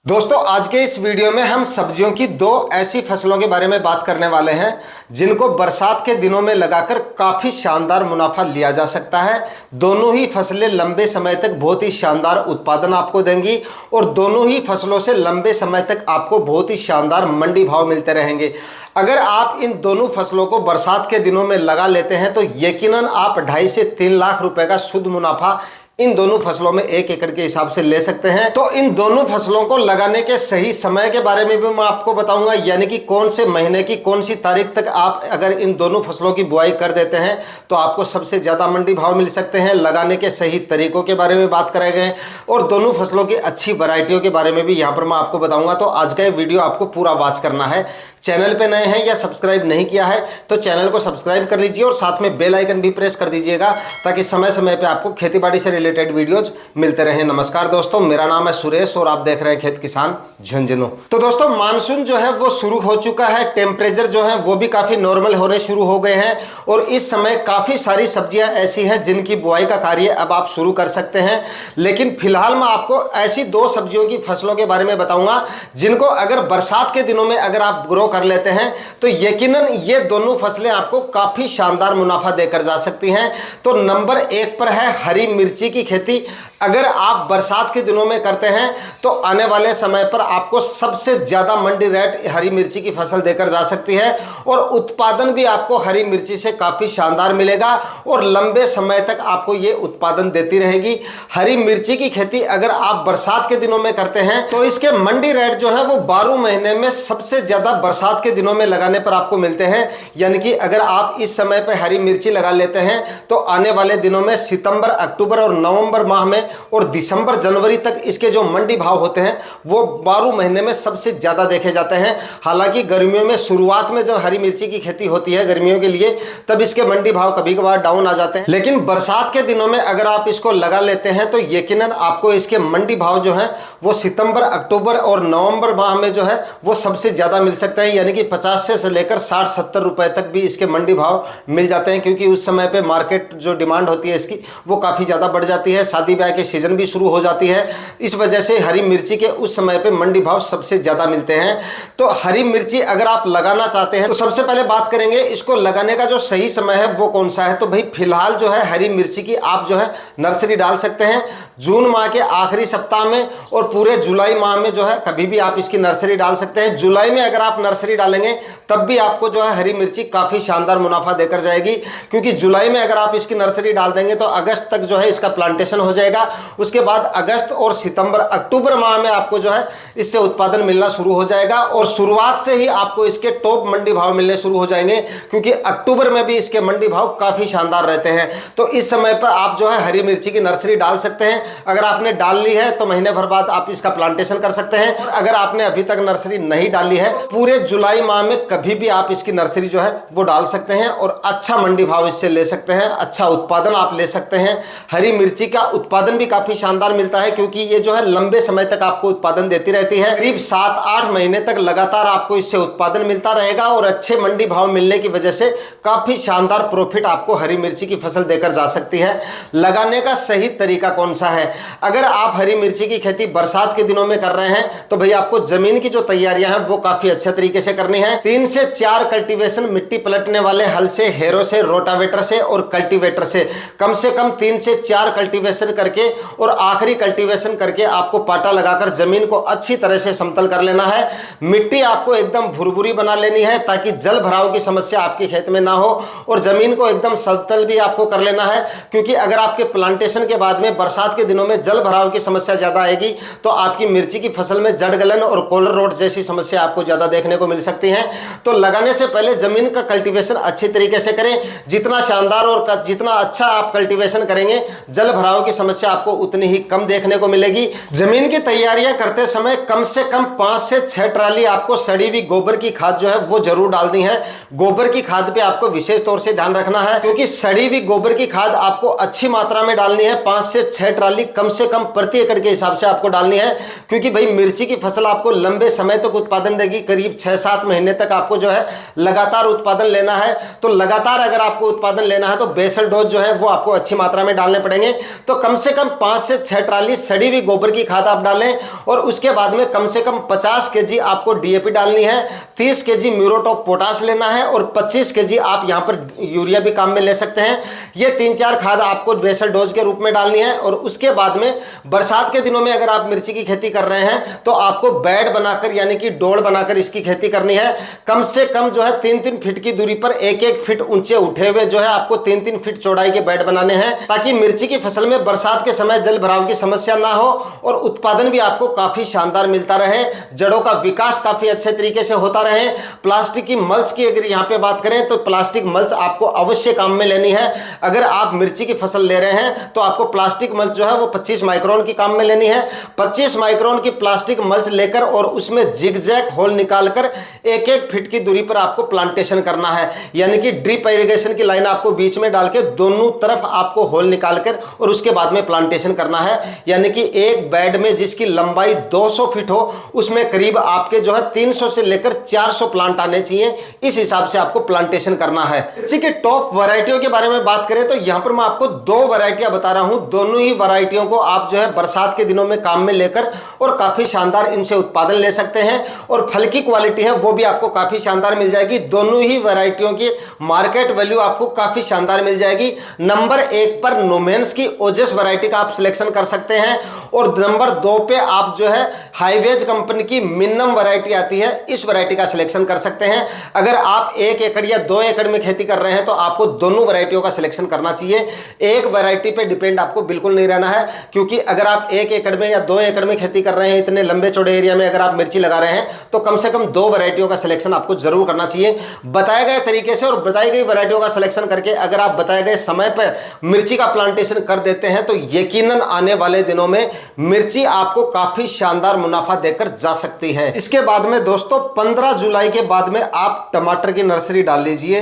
दोस्तों आज के इस वीडियो में हम सब्जियों की दो ऐसी फसलों के बारे में बात करने वाले हैं जिनको बरसात के दिनों में लगाकर काफ़ी शानदार मुनाफा लिया जा सकता है। दोनों ही फसलें लंबे समय तक बहुत ही शानदार उत्पादन आपको देंगी और दोनों ही फसलों से लंबे समय तक आपको बहुत ही शानदार मंडी भाव मिलते रहेंगे। अगर आप इन दोनों फसलों को बरसात के दिनों में लगा लेते हैं तो यकीनन आप 2.5 से 3 लाख रुपए का शुद्ध मुनाफा इन दोनों फसलों में 1 एकड़ के हिसाब से ले सकते हैं। तो इन दोनों फसलों को लगाने के सही समय के बारे में भी मैं आपको बताऊंगा, यानी कि कौन से महीने की कौन सी तारीख तक आप अगर इन दोनों फसलों की बुआई कर देते हैं तो आपको सबसे ज़्यादा मंडी भाव मिल सकते हैं। लगाने के सही तरीकों के बारे में बात कराए गए और दोनों फसलों की अच्छी वैरायटियों के बारे में भी यहाँ पर मैं आपको बताऊँगा। तो आज का ये वीडियो आपको पूरा वॉच करना है। चैनल पे नए हैं या सब्सक्राइब नहीं किया है तो चैनल को सब्सक्राइब कर लीजिए और साथ में बेल आइकन भी प्रेस कर दीजिएगा ताकि समय समय पे आपको खेतीबाड़ी से रिलेटेड वीडियोज मिलते रहें। नमस्कार दोस्तों, मेरा नाम है सुरेश और आप देख रहे हैं खेत किसान झुंझुनू। तो दोस्तों मानसून जो है वो शुरू हो चुका है, टेम्परेचर जो है वो भी काफ़ी नॉर्मल होने शुरू हो गए हैं और इस समय काफ़ी सारी सब्जियां ऐसी हैं जिनकी बुआई का कार्य अब आप शुरू कर सकते हैं। लेकिन फिलहाल मैं आपको ऐसी दो सब्जियों की फसलों के बारे में बताऊंगा जिनको अगर बरसात के दिनों में अगर आप ग्रो कर लेते हैं तो यकीनन ये दोनों फसलें आपको काफी शानदार मुनाफा देकर जा सकती हैं। तो नंबर 1 पर है हरी मिर्ची की खेती। अगर आप बरसात के दिनों में करते हैं तो आने वाले समय पर आपको सबसे ज़्यादा मंडी रेट हरी मिर्ची की फसल देकर जा सकती है और उत्पादन भी आपको हरी मिर्ची से काफ़ी शानदार मिलेगा और लंबे समय तक आपको ये उत्पादन देती रहेगी। हरी मिर्ची की खेती अगर आप बरसात के दिनों में करते हैं तो इसके मंडी रेट जो है वो 12 महीने में सबसे ज़्यादा बरसात के दिनों में लगाने पर आपको मिलते हैं। यानी कि अगर आप इस समय पर हरी मिर्ची लगा लेते हैं तो आने वाले दिनों में सितंबर, अक्टूबर और नवंबर माह में और दिसंबर, जनवरी तक इसके जो मंडी भाव होते हैं वो 12 महीने में सबसे ज़्यादा देखे जाते हैं। हालांकि गर्मियों में शुरुआत में जब हरी मिर्ची की खेती होती है गर्मियों के लिए तब इसके मंडी भाव कभी कभार डाउन आ जाते हैं, लेकिन बरसात के दिनों में अगर आप इसको लगा लेते हैं तो यकीनन आपको इसके मंडी भाव जो है वो सितंबर, अक्टूबर और नवंबर माह में जो है वो सबसे ज़्यादा मिल सकते हैं। यानी कि 50 से लेकर 60-70 रुपए तक भी इसके मंडी भाव मिल जाते हैं, क्योंकि उस समय पे मार्केट जो डिमांड होती है इसकी वो काफ़ी ज़्यादा बढ़ जाती है। शादी ब्याह के सीजन भी शुरू हो जाती है, इस वजह से हरी मिर्ची के उस समय पे मंडी भाव सबसे ज़्यादा मिलते हैं। तो हरी मिर्ची अगर आप लगाना चाहते हैं तो सबसे पहले बात करेंगे इसको लगाने का जो सही समय है वो कौन सा है। तो भाई फिलहाल जो है हरी मिर्ची की आप जो है नर्सरी डाल सकते हैं जून माह के आखिरी सप्ताह में और पूरे जुलाई माह में जो है कभी भी आप इसकी नर्सरी डाल सकते हैं। जुलाई में अगर आप नर्सरी डालेंगे तब भी आपको जो है हरी मिर्ची काफ़ी शानदार मुनाफा देकर जाएगी, क्योंकि जुलाई में अगर आप इसकी नर्सरी डाल देंगे तो अगस्त तक जो है इसका प्लांटेशन हो जाएगा। उसके बाद अगस्त और सितंबर, अक्टूबर माह में आपको जो है इससे उत्पादन मिलना शुरू हो जाएगा और शुरुआत से ही आपको इसके टॉप मंडी भाव मिलने शुरू हो जाएंगे, क्योंकि अक्टूबर में भी इसके मंडी भाव काफ़ी शानदार रहते हैं। तो इस समय पर आप जो है हरी मिर्ची की नर्सरी डाल सकते हैं। अगर आपने डाल ली है तो महीने भर बाद आप इसका प्लांटेशन कर सकते हैं और अगर आपने अभी तक नर्सरी नहीं डाली है पूरे जुलाई माह में कभी भी आप इसकी नर्सरी जो है वो डाल सकते हैं और अच्छा मंडी भाव इससे ले सकते हैं, अच्छा उत्पादन आप ले सकते हैं। हरी मिर्ची का उत्पादन भी काफी शानदार मिलता है, क्योंकि ये जो है लंबे समय तक आपको उत्पादन देती रहती है। करीब 7-8 महीने तक लगातार आपको इससे उत्पादन मिलता रहेगा और अच्छे मंडी भाव मिलने की वजह से काफी शानदार प्रॉफिट आपको हरी मिर्ची की फसल देकर जा सकती है। लगाने का सही तरीका कौन सा है? अगर आप हरी मिर्ची की खेती बरसात के दिनों में कर रहे हैं तो भैया आपको जमीन की जो तैयारियां हैं वो काफी अच्छे तरीके से करनी है। 3 से 4 कल्टीवेशन मिट्टी पलटने वाले हल से, हेरो से, रोटावेटर से और कल्टीवेटर से कम 3 से 4 कल्टीवेशन करके और आखिरी कल्टीवेशन करके आपको पाटा लगाकर जमीन को अच्छी तरह से समतल कर लेना है। मिट्टी आपको एकदम भुरभुरी बना लेनी है ताकि जल भराव की समस्या आपके खेत में ना हो और जमीन को एकदम समतल भी आपको कर लेना है, क्योंकि अगर आपके प्लांटेशन के बाद में बरसात के दिनों में जल भराव की समस्या ज्यादा आएगी तो आपकी मिर्ची की फसल में जड़ गलन और कॉलर रोट जैसी समस्या आपको ज्यादा देखने को मिल सकती है। तो लगाने से पहले जमीन का कल्टीवेशन अच्छी तरीके से करें। जितना शानदार और जितना अच्छा आप कल्टीवेशन करेंगे जल भराव की समस्या आपको उतनी ही कम देखने को मिलेगी। जमीन की तैयारियां करते समय कम से कम 5 से 6 ट्राली आपको सड़ी हुई गोबर की खाद जो है वो जरूर डालनी है। गोबर की खाद पे आपको विशेष तौर से ध्यान रखना है, क्योंकि सड़ी हुई गोबर की खाद आपको अच्छी मात्रा में डालनी है। 5 से 6 ट्राली ट्राली कम से कम प्रति एकड़ के हिसाब से आपको डालनी है, क्योंकि भाई मिर्ची की फसल आपको लंबे समय तक उत्पादन देगी। करीब 6-7 महीने तक आपको जो है लगातार उत्पादन लेना है। तो लगातार अगर आपको उत्पादन लेना है तो बेसल डोज जो है वो आपको अच्छी मात्रा में डालने पड़ेंगे। तो कम से कम 5 से 6 ट्राली सड़ी हुई गोबर की खाद आप डालें, और उसके बाद में कम से कम 50 केजी आपको डीएपी डालनी है, 30 केजी म्यूरेट ऑफ पोटाश लेना है, और 25 केजी आप यहां पर यूरिया भी काम में ले सकते हैं। ये 3-4 खाद आपको बेसल डोज के रूप में डालनी है। और उसके बाद में बरसात के दिनों में अगर आप मिर्ची की खेती कर रहे हैं तो आपको बेड बनाकर यानी कि डोड़ बनाकर इसकी खेती करनी है। कम से कम जो है 3-3 फीट की दूरी पर 1-1 फीट ऊंचे उठे हुए जो है आपको 3-3 फीट चौड़ाई के बेड बनाने हैं, ताकि मिर्ची की फसल में बरसात के समय जल भराव की समस्या ना हो और उत्पादन भी आपको काफी शानदार मिलता रहे, जड़ों का विकास काफी अच्छे तरीके से होता रहे। प्लास्टिक की मल्च की अगर यहाँ पे बात करें तो प्लास्टिक मल्च आपको अवश्य काम में लेनी है। अगर आप मिर्ची की फसल ले रहे हैं तो आपको प्लास्टिक मल्च जो है वो 25 माइक्रोन की काम में लेनी है। 25 माइक्रोन की प्लास्टिक मल्च लेकर और उसमें जिगजैग होल निकालकर 1-1 फीट की दूरी पर आपको प्लांटेशन करना है, यानी कि ड्रिप इरिगेशन की लाइन आपको बीच में डाल के दोनों तरफ आपको होल निकालकर और उसके बाद में प्लांटेशन करना है। यानी कि एक बेड में जिसकी लंबाई 200 फीट हो उसमें करीब आपके जो है 300 से लेकर 400 प्लांट आने चाहिए। इस हिसाब से आपको प्लांटेशन करना है। इसी के टॉप वैरायटियों के बारे में बात करें तो यहां पर मैं आपको 2 वैरायटियां बता रहा हूं। दोनों ही वैरायटियों को आप जो है बरसात के दिनों में काम में लेकर और काफी शानदार इनसे उत्पादन ले सकते हैं, और फल की क्वालिटी है वो भी आपको काफी शानदार मिल जाएगी। दोनों ही वैरायटियों की मार्केट वैल्यू आपको काफी शानदार मिल जाएगी। नंबर 1 पर नोमेंस की ओजस वैरायटी का आप सिलेक्शन कर सकते हैं, और नंबर 2 पे आप जो है हाईवेज कंपनी की मिनिमम वैरायटी आती है, इस वैरायटी का सिलेक्शन कर सकते हैं। अगर आप 1 एकड़ या 2 एकड़ में खेती कर रहे हैं तो आपको दोनों वैरायटियों का सिलेक्शन करना चाहिए। एक वैरायटी पे डिपेंड आपको बिल्कुल नहीं रहना है, क्योंकि अगर आप 1 एकड़ में या 2 एकड़ में खेती कर रहे हैं, इतने लंबे चौड़े एरिया में अगर आप मिर्ची लगा रहे हैं तो कम से कम 2 वैरायटियों का सिलेक्शन आपको जरूर करना चाहिए बताए गए तरीके से। और बताई गई वैरायटियों का सिलेक्शन करके अगर आप बताए गए समय पर मिर्ची का प्लांटेशन कर देते हैं तो यकीनन आने वाले दिनों में मिर्ची आपको काफी शानदार मुनाफा देकर जा सकती है। इसके बाद में दोस्तों 15 जुलाई के बाद में आप टमाटर की नर्सरी डाल लीजिए।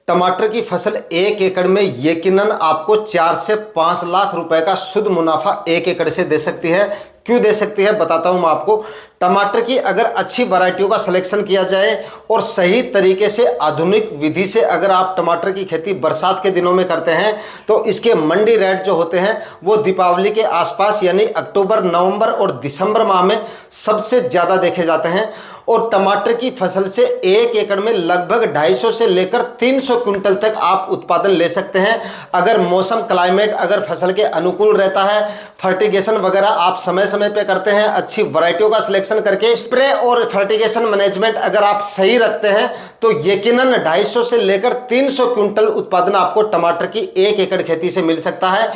टमाटर की फसल 1 एकड़ में यकीनन आपको 4 से 5 लाख रुपए का शुद्ध मुनाफा 1 एकड़ से दे सकती है। क्यों दे सकती है बताता हूं मैं आपको। टमाटर की अगर अच्छी वैरायटियों का सिलेक्शन किया जाए और सही तरीके से आधुनिक विधि से अगर आप टमाटर की खेती बरसात के दिनों में करते हैं तो इसके मंडी रेट जो होते हैं वो दीपावली के आसपास यानी अक्टूबर, नवंबर और दिसंबर माह में सबसे ज़्यादा देखे जाते हैं। और टमाटर की फसल से 1 एकड़ में लगभग 250 से लेकर 300 क्विंटल तक आप उत्पादन ले सकते हैं, अगर मौसम क्लाइमेट अगर फसल के अनुकूल रहता है, फर्टिगेशन वगैरह आप समय समय पे करते हैं, अच्छी वैरायटियों का सिलेक्शन करके स्प्रे और फर्टिगेशन मैनेजमेंट अगर आप सही रखते हैं तो यकीनन 250 से लेकर 300 क्विंटल उत्पादन आपको टमाटर की 1 एकड़ खेती से मिल सकता है।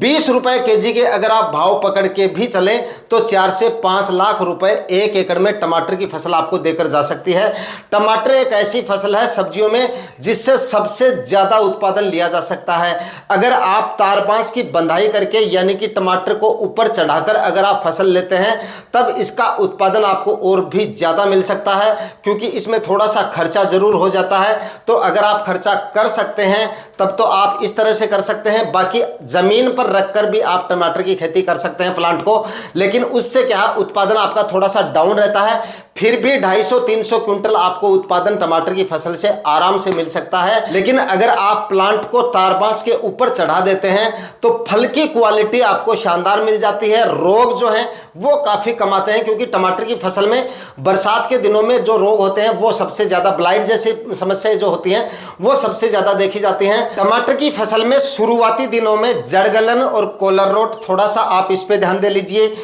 20 रुपए केजी के अगर आप भाव पकड़ के भी चले तो 4 से 5 लाख रुपए 1 एकड़ में टमाटर की फसल आपको देकर जा सकती है। टमाटर एक ऐसी फसल है सब्जियों में जिससे सबसे ज्यादा उत्पादन लिया जा सकता है। अगर आप तार बांस की बंधाई करके यानी कि टमाटर को ऊपर चढ़ाकर अगर आप फसल लेते हैं तब इसका उत्पादन आपको और भी ज्यादा मिल सकता है, क्योंकि इसमें थोड़ा सा खर्चा जरूर हो जाता है। तो अगर आप खर्चा कर सकते हैं तब तो आप इस तरह से कर सकते हैं। बाकी जमीन पर रखकर भी आप टमाटर की खेती कर सकते हैं प्लांट को, लेकिन उससे क्या उत्पादन आपका थोड़ा सा डाउन रहता है। फिर भी 250-300 क्विंटल आपको उत्पादन टमाटर की फसल से आराम से मिल सकता है। लेकिन अगर आप प्लांट को तारबांस के ऊपर चढ़ा देते हैं तो फल की क्वालिटी आपको शानदार मिल जाती है। रोग जो है वो काफी कम आते हैं, क्योंकि टमाटर की फसल में बरसात के दिनों में जो रोग होते हैं वो सबसे ज्यादा, ब्लाइट जैसी समस्याएं जो होती हैं वो सबसे ज्यादा देखी जाती हैं। टमाटर की फसल में शुरुआती दिनों में जड़गलन और कॉलर रोट, थोड़ा सा आप इस पे ध्यान दे लीजिए।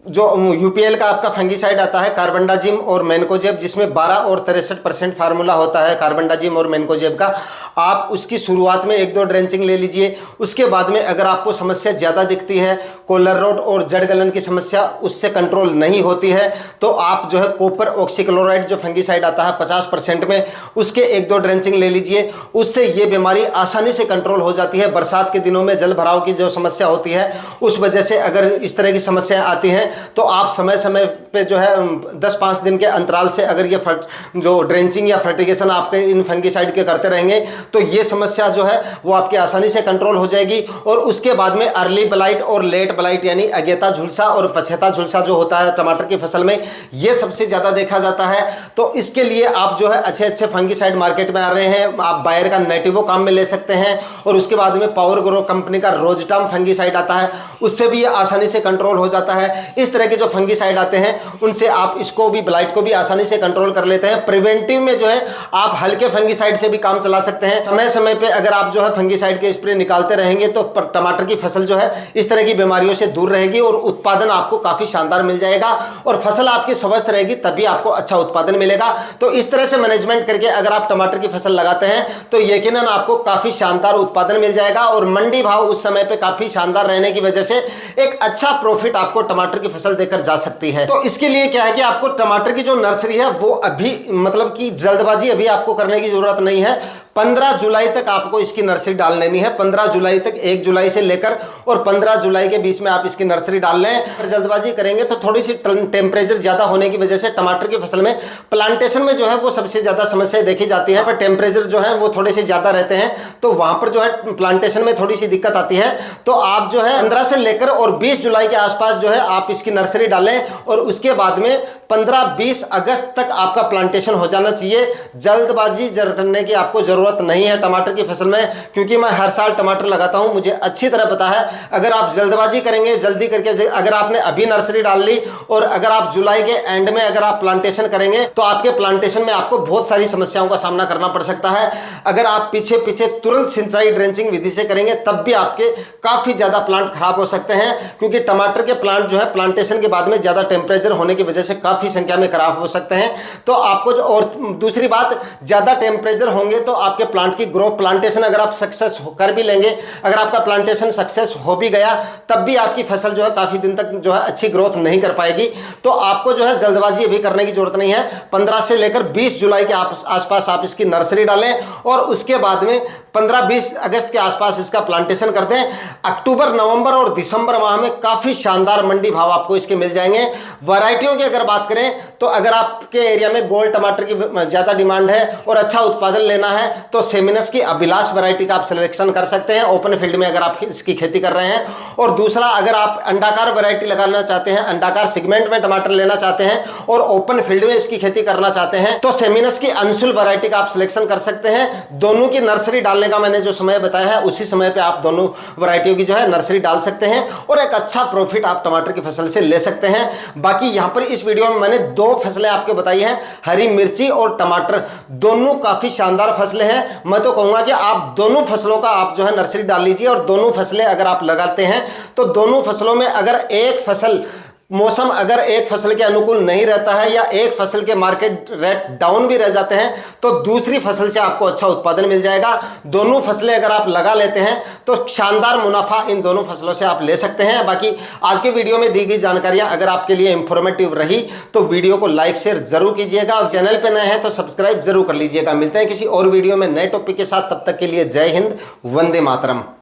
जो यूपीएल का आपका फंगीसाइड आता है कार्बेंडाजिम और मैनकोजेब, जिसमें 12 और 63% फार्मूला होता है कार्बेंडाजिम और मैनकोजेब का, आप उसकी शुरुआत में 1-2 ड्रेंचिंग ले लीजिए। उसके बाद में अगर आपको समस्या ज़्यादा दिखती है, कॉलर रोट और जड़ गलन की समस्या उससे कंट्रोल नहीं होती है, तो आप जो है कॉपर ऑक्सीक्लोराइड जो फंगीसाइड आता है 50% में, उसके 1-2 ड्रेंचिंग ले लीजिए। उससे ये बीमारी आसानी से कंट्रोल हो जाती है। बरसात के दिनों में जल भराव की जो समस्या होती है उस वजह से अगर इस तरह की समस्याएं आती हैं तो आप समय समय पे जो है 10-5 दिन के अंतराल से अगर ये जो ड्रेंचिंग या फर्टिगेशन आपके इन फंगीसाइड के करते रहेंगे तो ये समस्या जो है वो आपकी आसानी से कंट्रोल हो जाएगी। और उसके बाद में अर्ली ब्लाइट और लेट ब्लाइट यानी अगेता झुलसा और पछेता झुलसा जो होता है टमाटर की फसल में, ये सबसे ज़्यादा देखा जाता है। तो इसके लिए आप जो है अच्छे फंगीसाइड मार्केट में आ रहे हैं, आप बायर का नेटिवो काम में ले सकते हैं। और उसके बाद में पावर ग्रो कंपनी का रोजटाम फंगीसाइड आता है, उससे भी आसानी से कंट्रोल हो जाता है। इस तरह के जो फंगीसाइड आते हैं उनसे आप इसको भी ब्लाइट को भी आसानी से कंट्रोल कर लेते हैं। प्रिवेंटिव में जो है आप हल्के फंगीसाइड से भी काम चला सकते हैं। समय समय पे अगर आप जो है फंगीसाइड के स्प्रे निकालते रहेंगे तो टमाटर की फसल जो है इस तरह की बीमारियों से दूर रहेगी और उत्पादन आपको काफी शानदार मिल जाएगा और फसल आपकी स्वस्थ रहेगी, तभी आपको अच्छा उत्पादन मिलेगा। तो इस तरह से मैनेजमेंट करके अगर आप टमाटर की फसल लगाते हैं तो यकीनन आपको काफी शानदार उत्पादन मिल जाएगा और मंडी भाव उस समय पे काफी शानदार रहने की वजह से एक अच्छा प्रॉफिट आपको टमाटर की फसल देकर जा सकती है। तो इसके लिए क्या है कि आपको टमाटर की जो नर्सरी है वो अभी मतलब कि जल्दबाजी अभी आपको करने की जरूरत नहीं है। 15 जुलाई तक आपको इसकी नर्सरी डाल लेनी है। 15 जुलाई तक, 1 जुलाई से लेकर और 15 जुलाई के बीच में आप इसकी नर्सरी डाल लें। अगर जल्दबाजी करेंगे तो थोड़ी सी टेम्परेचर ज्यादा होने की वजह से टमाटर की फसल में प्लांटेशन में जो है वो सबसे ज्यादा समस्या देखी जाती है। पर टेम्परेचर जो है वो थोड़े से ज्यादा रहते हैं तो वहां पर जो है प्लांटेशन में थोड़ी सी दिक्कत आती है। तो आप जो है 15 से लेकर और 20 जुलाई के आसपास जो है आप इसकी नर्सरी डालें और उसके बाद में 15-20 अगस्त तक आपका प्लांटेशन हो जाना चाहिए। जल्दबाजी करने की आपको जरूरत नहीं है टमाटर की फसल में, क्योंकि मैं हर साल टमाटर लगाता हूं, मुझे अच्छी तरह पता है। अगर आप जल्दबाजी करेंगे, जल्दी करके अगर आपने अभी नर्सरी डाल ली और अगर आप जुलाई के एंड में अगर आप प्लांटेशन करेंगे तो आपके प्लांटेशन में आपको बहुत सारी समस्याओं का सामना करना पड़ सकता है। अगर आप पीछे तुरंत सिंचाई ड्रेंचिंग विधि से करेंगे तब भी आपके काफी ज्यादा प्लांट खराब हो सकते हैं, क्योंकि टमाटर के प्लांट जो है प्लांटेशन के बाद में ज्यादा टेम्परेचर होने की वजह से काफी संख्या में खराब हो सकते हैं। तो आपको जो, और दूसरी बात, ज्यादा टेम्परेचर होंगे तो आपके प्लांट की ग्रोथ, प्लांटेशन अगर आप सक्सेस कर भी लेंगे, अगर आपका प्लांटेशन सक्सेस हो भी गया तब भी आपकी फसल जो है काफी दिन तक जो है अच्छी ग्रोथ नहीं कर पाएगी। तो आपको जो है जल्दबाजी अभी करने की जरूरत नहीं है। 15 से लेकर 20 जुलाई के आसपास आप इसकी नर्सरी डालें और उसके बाद में 15-20 अगस्त के आसपास इसका प्लांटेशन कर दें। अक्टूबर, नवंबर और दिसंबर माह में काफी शानदार मंडी भाव आपको इसके मिल जाएंगे। वैरायटियों की अगर बात करें तो अगर आपके एरिया में गोल्ड टमाटर की ज्यादा डिमांड है और अच्छा उत्पादन लेना है तो सेमिनस की अभिलाष वैरायटी का आप सिलेक्शन कर सकते हैं ओपन फील्ड में अगर आप इसकी खेती कर रहे हैं। और दूसरा, अगर आप अंडाकार वैरायटी लगाना चाहते हैं, अंडाकार सेगमेंट में टमाटर लेना चाहते हैं और ओपन फील्ड में इसकी खेती करना चाहते हैं तो सेमिनस की अंशुल वैरायटी का आप सिलेक्शन कर सकते हैं। दोनों की नर्सरी डालने का मैंने जो समय बताया है उसी समय पे आप दोनों वैरायटियों की जो है नर्सरी डाल सकते हैं और एक अच्छा प्रॉफिट आप टमाटर की फसल से ले सकते हैं। बाकी यहां पर इस वीडियो में मैंने 2 फसलें आपको बताई हैं, हरी मिर्ची और टमाटर, दोनों काफी शानदार फसलें हैं। मैं तो कहूंगा कि आप दोनों फसलों का आप जो है नर्सरी डाल लीजिए और दोनों फसलें अगर आप लगाते हैं तो दोनों फसलों में अगर एक फसल मौसम अगर एक फसल के अनुकूल नहीं रहता है या एक फसल के मार्केट रेट डाउन भी रह जाते हैं तो दूसरी फसल से आपको अच्छा उत्पादन मिल जाएगा। दोनों फसलें अगर आप लगा लेते हैं तो शानदार मुनाफा इन दोनों फसलों से आप ले सकते हैं। बाकी आज के वीडियो में दी गई जानकारियां अगर आपके लिए इंफॉर्मेटिव रही तो वीडियो को लाइक शेयर जरूर कीजिएगा और चैनल पर नए हैं तो सब्सक्राइब जरूर कर लीजिएगा। मिलते हैं किसी और वीडियो में नए टॉपिक के साथ, तब तक के लिए जय हिंद, वंदे मातरम।